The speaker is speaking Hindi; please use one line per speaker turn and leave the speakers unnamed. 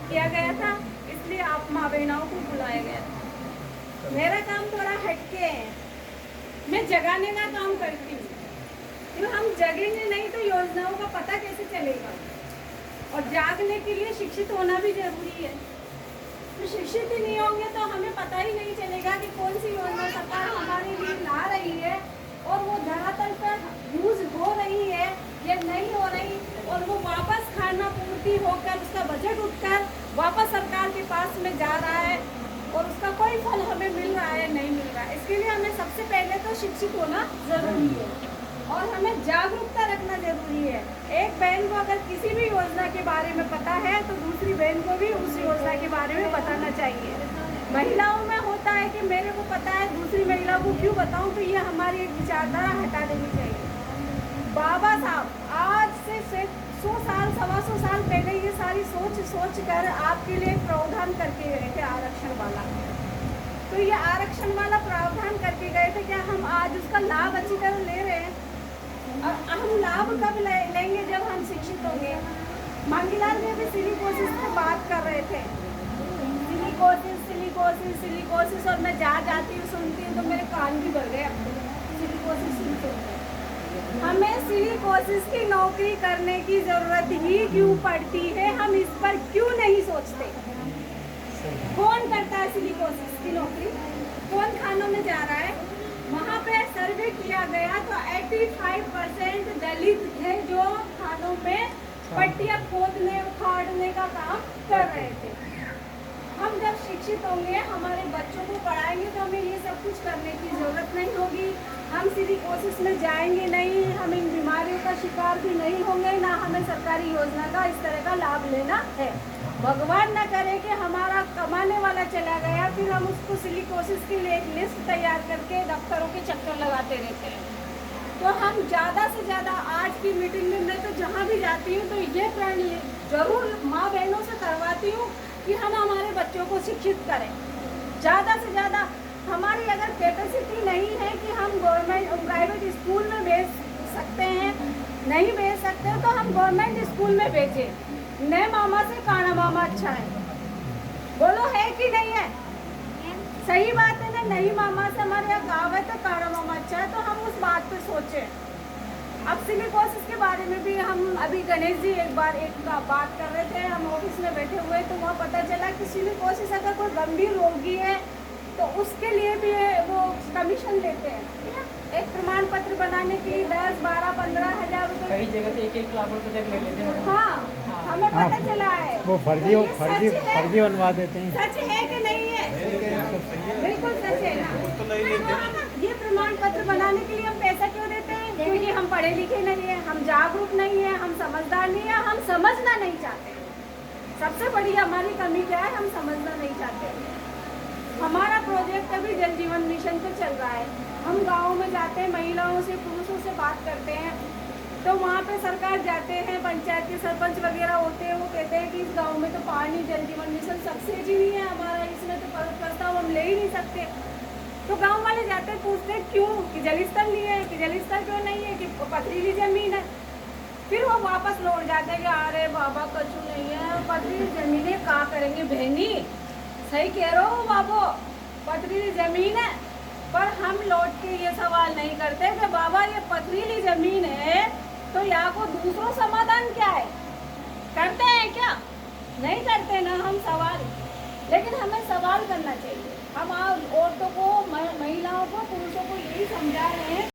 किया गया था, इसलिए आप माँ बहनों को बुलाया गया था। मेरा काम थोड़ा हटके है, मैं जगाने का काम करती हूँ। तो हम जगेंगे नहीं तो योजनाओं का पता कैसे चलेगा? और जागने के लिए शिक्षित होना भी जरूरी है। तो शिक्षित ही नहीं होंगे तो हमें पता ही नहीं चलेगा कि कौन सी योजना सरकार हमारे लिए ला रही है और वो धरातल पर यूज हो रही है या नहीं हो रही, और वो वापस खाना पूर्ति होकर उसका बजट उठकर वापस सरकार के पास में जा रहा है और उसका कोई फल हमें मिल रहा है नहीं मिल रहा है। इसके लिए हमें सबसे पहले तो शिक्षित होना जरूरी है और हमें जागरूकता रखना जरूरी है। एक बहन को अगर किसी भी योजना के बारे में पता है तो दूसरी बहन को भी उस योजना के बारे में बताना चाहिए। महिलाओं में होता है कि मेरे को पता है दूसरी महिला को क्यों बताऊं, तो ये हमारी एक विचारधारा हटा देनी चाहिए। बाबा साहब आज से 100 साल 125 साल पहले ये सारी सोच कर आपके लिए एक प्रावधान करके गए थे आरक्षण वाला। तो ये आरक्षण वाला प्रावधान करके गए थे, क्या हम आज उसका लाभ अच्छी तरह ले रहे हैं? हम लाभ कब लेंगे? जब हम शिक्षित होंगे। मांगीलाल जी भी सिलिकोसिस पे बात कर रहे थे, सिलिकोसिस, और मैं जाती हूँ सुनती हूँ तो मेरे कान भी भर गए सिलिकोसिस सुनते। हमें सिलिकोसिस की नौकरी करने की जरूरत ही क्यों पड़ती है? हम इस पर क्यों नहीं सोचते? कौन करता है सिलिकोसिस की नौकरी? कौन खानों में जा रहा है? वहाँ पे सर्वे किया गया तो 85% दलित थे जो खानों में पट्टियाँ खोदने उखाड़ने का काम कर रहे थे। हम जब शिक्षित होंगे, हमारे बच्चों को पढ़ाएंगे तो हमें ये सब कुछ करने की जरूरत नहीं होगी। हम सिलिकोसिस में जाएंगे नहीं, हम इन बीमारियों का शिकार भी नहीं होंगे, ना हमें सरकारी योजना का इस तरह का लाभ लेना है। भगवान न करे कि हमारा कमाने वाला चला गया, फिर हम उसको सिलिकोसिस के लिए एक लिस्ट तैयार करके दफ्तरों के चक्कर लगाते रहते हैं। तो हम ज़्यादा से ज़्यादा आज की मीटिंग में मैं तो जहाँ भी जाती हूँ तो ये प्रण जरूर माँ बहनों से करवाती हूँ कि हम हमारे बच्चों को शिक्षित करें ज़्यादा से ज़्यादा। हमारी अगर कैपेसिटी नहीं है कि हम गवर्नमेंट प्राइवेट स्कूल में भेज सकते हैं, नहीं भेज सकते तो हम गवर्नमेंट स्कूल में भेजें। नए मामा से काना मामा अच्छा है, बोलो है कि नहीं है? सही बात है ना? नहीं मामा से हमारे यहाँ गाँव है तो काना मामा अच्छा है, तो हम उस बात पे सोचें। अब सिलिकोसिस के बारे में भी हम अभी गणेश जी एक बार बात कर रहे थे, हम ऑफिस में बैठे हुए तो वहाँ पता चला कि सिलिकोसिस अगर कोई गंभीर रोगी है तो उसके लिए भी वो कमीशन लेते हैं। एक प्रमाण पत्र बनाने के लिए 10, 12, 15 हजार रुपये, कई जगह से 1-1 लाख रुपए तक ले लेते हैं। हाँ, हमें पता चला है
वो फर्जी बनवा देते हैं।
सच है कि नहीं है? बिल्कुल सच है ना। ये प्रमाण पत्र बनाने के लिए हम पैसा क्यों देते हैं? क्योंकि हम पढ़े लिखे नहीं है, हम जागरूक नहीं है, हम समझदार नहीं है, हम समझना नहीं चाहते। सबसे बड़ी हमारी कमी क्या है? हम समझना नहीं चाहते। हमारा प्रोजेक्ट अभी जल जीवन मिशन पे चल रहा है। हम गाँव में जाते हैं, महिलाओं से पुरुषों से बात करते हैं, तो वहाँ पे सरकार जाते हैं, पंचायत के सरपंच वगैरह होते हैं, वो कहते हैं कि इस गांव में तो पानी जल जीवन मिशन सक्सेस ही नहीं है हमारा, इसमें तो प्रस्ताव हम ले ही नहीं सकते। तो गांव वाले जाते हैं, पूछते हैं क्यों, कि जल स्थल नहीं है, कि जल स्थल क्यों नहीं है, कि पथरीली जमीन है। फिर वो वापस लौट जाते हैं कि अरे बाबा कछु नहीं है, पथरीली जमीन है, क्या करेंगे बहनी? सही कह रहे हो बाबू, पथरीली जमीन है। पर हम लौट के ये सवाल नहीं करते कि बाबा ये पथरीली जमीन है तो यहाँ को दूसरा समाधान क्या है? करते हैं क्या? नहीं करते ना हम सवाल। लेकिन हमें सवाल करना चाहिए। हम औरतों को, महिलाओं को, पुरुषों को यही समझा रहे हैं